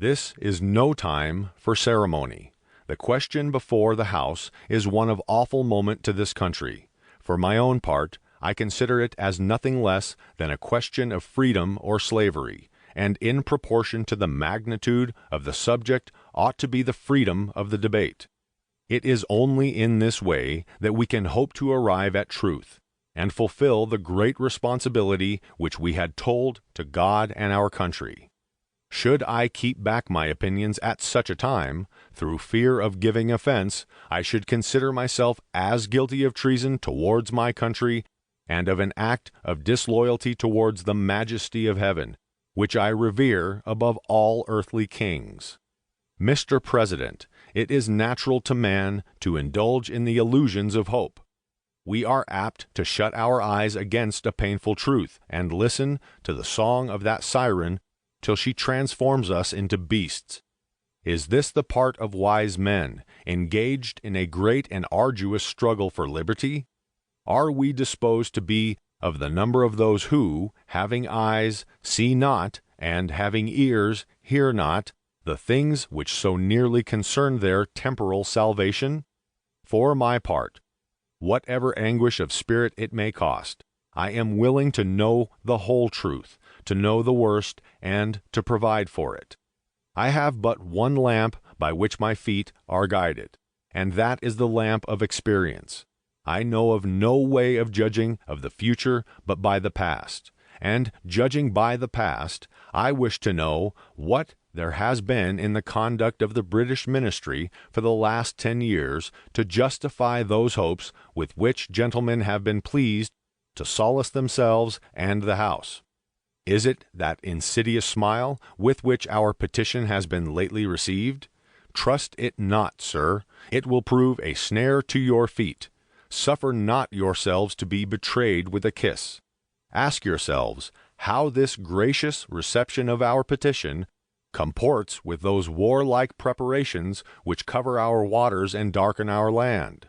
This is no time for ceremony. The question before the House is one of awful moment to this country. For my own part, I consider it as nothing less than a question of freedom or slavery, and in proportion to the magnitude of the subject ought to be the freedom of the debate. It is only in this way that we can hope to arrive at truth, and fulfill the great responsibility which we had told to God and our country. Should I keep back my opinions at such a time, through fear of giving offense, I should consider myself as guilty of treason towards my country and of an act of disloyalty towards the majesty of heaven, which I revere above all earthly kings. Mr. President, it is natural to man to indulge in the illusions of hope. We are apt to shut our eyes against a painful truth, and listen to the song of that siren till she transforms us into beasts. Is this the part of wise men, engaged in a great and arduous struggle for liberty? Are we disposed to be of the number of those who, having eyes, see not, and having ears, hear not, the things which so nearly concern their temporal salvation? For my part, whatever anguish of spirit it may cost, I am willing to know the whole truth, to know the worst, and to provide for it. I have but one lamp by which my feet are guided, and that is the lamp of experience. I know of no way of judging of the future but by the past, and judging by the past, I wish to know what there has been in the conduct of the British ministry for the last 10 years to justify those hopes with which gentlemen have been pleased to solace themselves and the House. Is it that insidious smile with which our petition has been lately received? Trust it not, sir. It will prove a snare to your feet. Suffer not yourselves to be betrayed with a kiss. Ask yourselves how this gracious reception of our petition comports with those warlike preparations which cover our waters and darken our land.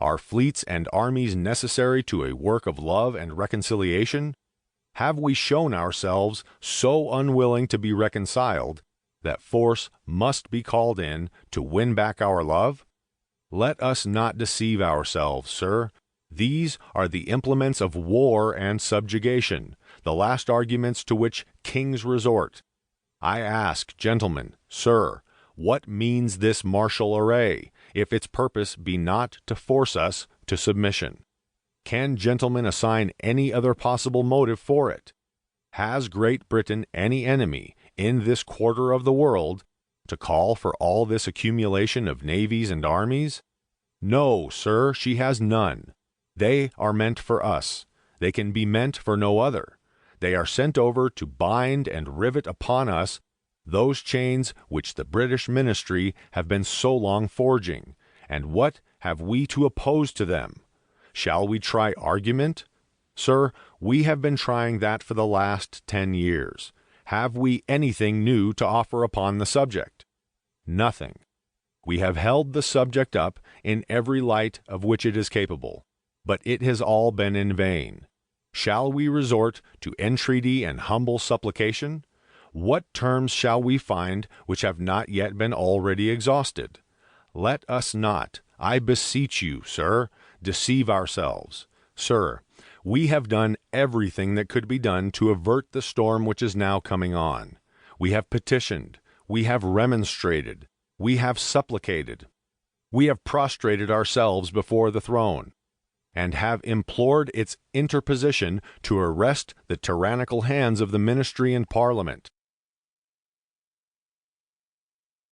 Are fleets and armies necessary to a work of love and reconciliation? Have we shown ourselves so unwilling to be reconciled that force must be called in to win back our love? Let us not deceive ourselves, sir. These are the implements of war and subjugation, the last arguments to which kings resort. I ask, gentlemen, sir, what means this martial array, if its purpose be not to force us to submission? Can gentlemen assign any other possible motive for it? Has Great Britain any enemy in this quarter of the world to call for all this accumulation of navies and armies? No, sir, she has none. They are meant for us. They can be meant for no other. They are sent over to bind and rivet upon us those chains which the British ministry have been so long forging. And what have we to oppose to them? Shall we try argument? Sir, we have been trying that for the last 10 years. Have we anything new to offer upon the subject? Nothing. We have held the subject up in every light of which it is capable, but it has all been in vain. Shall we resort to entreaty and humble supplication? What terms shall we find which have not yet been already exhausted? Let us not, I beseech you, sir, deceive ourselves. Sir, we have done everything that could be done to avert the storm which is now coming on. We have petitioned, we have remonstrated, we have supplicated, we have prostrated ourselves before the throne, and have implored its interposition to arrest the tyrannical hands of the ministry and Parliament.